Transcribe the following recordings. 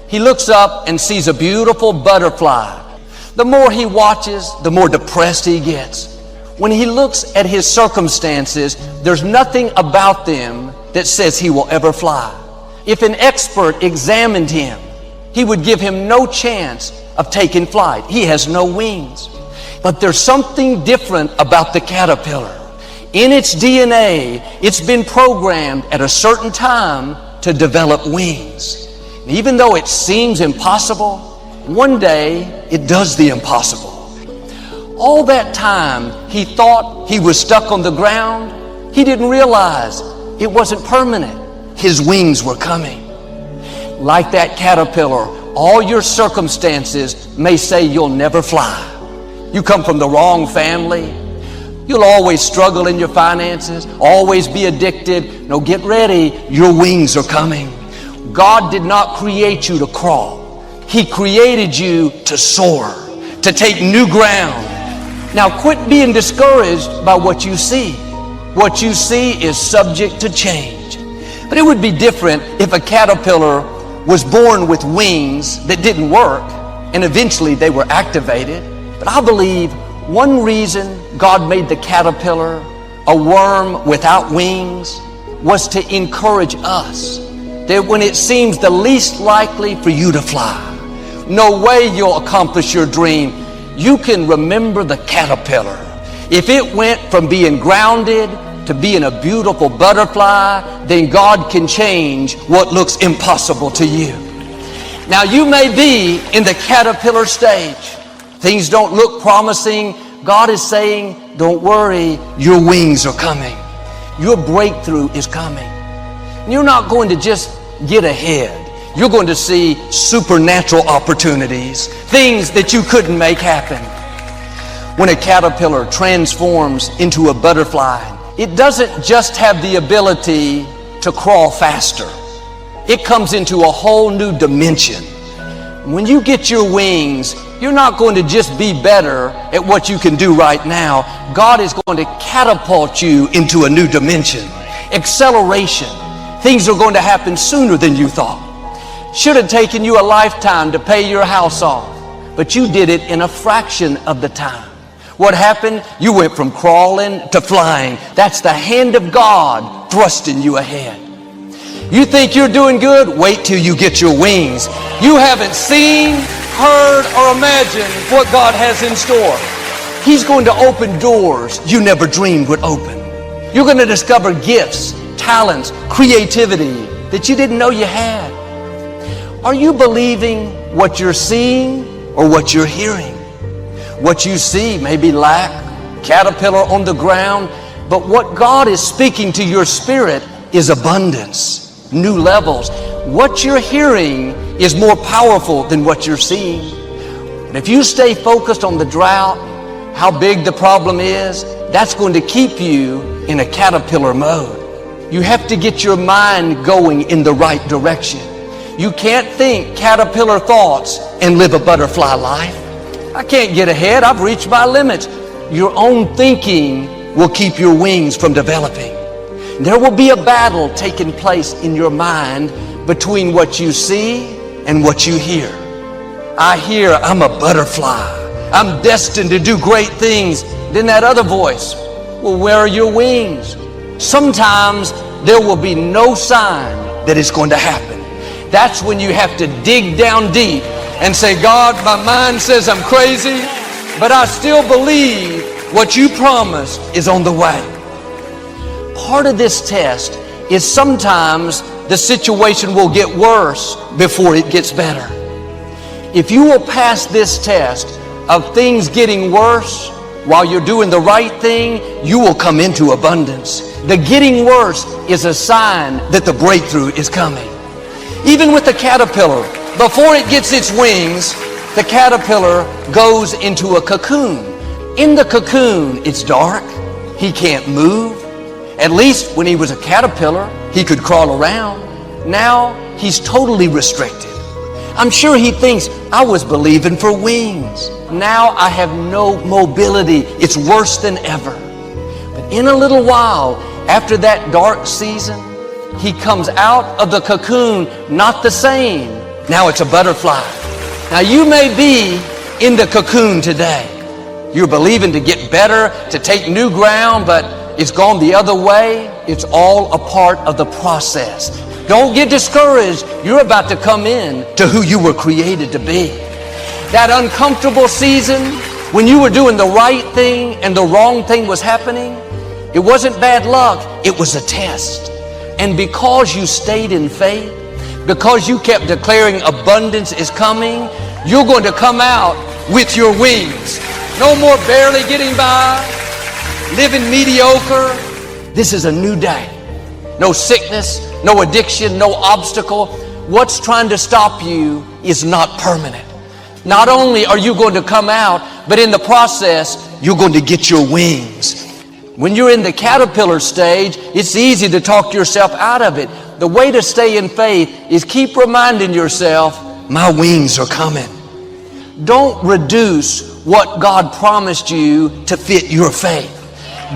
He looks up and sees a beautiful butterfly. The more he watches, the more depressed he gets. When he looks at his circumstances, there's nothing about them that says he will ever fly. If an expert examined him, he would give him no chance of taking flight. He has no wings. But there's something different about the caterpillar. In its DNA, it's been programmed at a certain time to develop wings. And even though it seems impossible, one day it does the impossible. All that time he thought he was stuck on the ground, he didn't realize it wasn't permanent. His wings were coming. Like that caterpillar, all your circumstances may say you'll never fly. You come from the wrong family. You'll always struggle in your finances, always be addicted. No, get ready, your wings are coming. God did not create you to crawl. He created you to soar, to take new ground. Now quit being discouraged by what you see. What you see is subject to change. But it would be different if a caterpillar was born with wings that didn't work and eventually they were activated. But I believe one reason God made the caterpillar a worm without wings was to encourage us that when it seems the least likely for you to fly, no way you'll accomplish your dream, you can remember the caterpillar. If it went from being grounded to being a beautiful butterfly, then God can change what looks impossible to you. Now you may be in the caterpillar stage. Things don't look promising. God is saying, don't worry, your wings are coming. Your breakthrough is coming. You're not going to just get ahead. You're going to see supernatural opportunities, things that you couldn't make happen. When a caterpillar transforms into a butterfly, it doesn't just have the ability to crawl faster. It comes into a whole new dimension. When you get your wings, you're not going to just be better at what you can do right now. God is going to catapult you into a new dimension. Acceleration. Things are going to happen sooner than you thought. Should have taken you a lifetime to pay your house off, but you did it in a fraction of the time. What happened? You went from crawling to flying. That's the hand of God thrusting you ahead. You think you're doing good? Wait till you get your wings. You haven't seen, heard, or imagined what God has in store. He's going to open doors you never dreamed would open. You're going to discover gifts, talents, creativity that you didn't know you had. Are you believing what you're seeing or what you're hearing? What you see may be lack, caterpillar on the ground, but what God is speaking to your spirit is abundance, new levels. What you're hearing is more powerful than what you're seeing. And if you stay focused on the drought, how big the problem is, that's going to keep you in a caterpillar mode. You have to get your mind going in the right direction. You can't think caterpillar thoughts and live a butterfly life. I can't get ahead. I've reached my limits. Your own thinking will keep your wings from developing. There will be a battle taking place in your mind between what you see and what you hear. I hear I'm a butterfly. I'm destined to do great things. Then that other voice, well, where are your wings? Sometimes there will be no sign that it's going to happen. That's when you have to dig down deep and say, God, my mind says I'm crazy, but I still believe what you promised is on the way. Part of this test is sometimes the situation will get worse before it gets better. If you will pass this test of things getting worse while you're doing the right thing, you will come into abundance. The getting worse is a sign that the breakthrough is coming. Even with the caterpillar, before it gets its wings, the caterpillar goes into a cocoon. In the cocoon, it's dark. He can't move. At least when he was a caterpillar, he could crawl around. Now, he's totally restricted. I'm sure he thinks, I was believing for wings. Now I have no mobility. It's worse than ever. But in a little while, after that dark season, he comes out of the cocoon not the same Now it's a butterfly. Now you may be in the cocoon today. You're believing to get better, to take new ground, but it's gone the other way. It's all a part of the process. Don't get discouraged. You're about to come in to who you were created to be. That uncomfortable season when you were doing the right thing and the wrong thing was happening, it wasn't bad luck, it was a test. And because you stayed in faith, because you kept declaring abundance is coming, you're going to come out with your wings. No more barely getting by, living mediocre. This is a new day. No sickness, no addiction, no obstacle. What's trying to stop you is not permanent. Not only are you going to come out, but in the process, you're going to get your wings. When you're in the caterpillar stage, it's easy to talk yourself out of it. The way to stay in faith is keep reminding yourself, my wings are coming. Don't reduce what God promised you to fit your faith.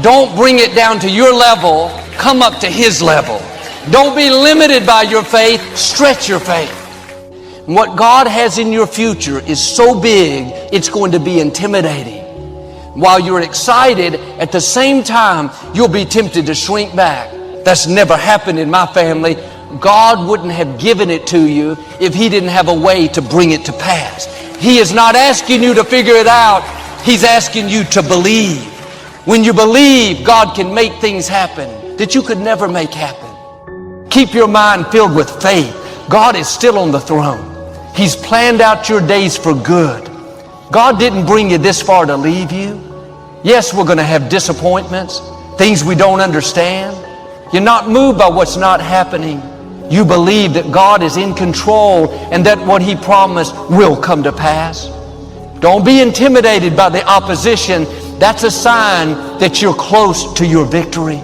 Don't bring it down to your level, come up to His level. Don't be limited by your faith, stretch your faith. What God has in your future is so big, it's going to be intimidating. While you're excited, at the same time, you'll be tempted to shrink back. That's never happened in my family. God wouldn't have given it to you if He didn't have a way to bring it to pass. He is not asking you to figure it out. He's asking you to believe. When you believe, God can make things happen that you could never make happen. Keep your mind filled with faith. God is still on the throne. He's planned out your days for good. God didn't bring you this far to leave you. Yes, we're going to have disappointments, things we don't understand. You're not moved by what's not happening. You believe that God is in control and that what He promised will come to pass. Don't be intimidated by the opposition. That's a sign that you're close to your victory.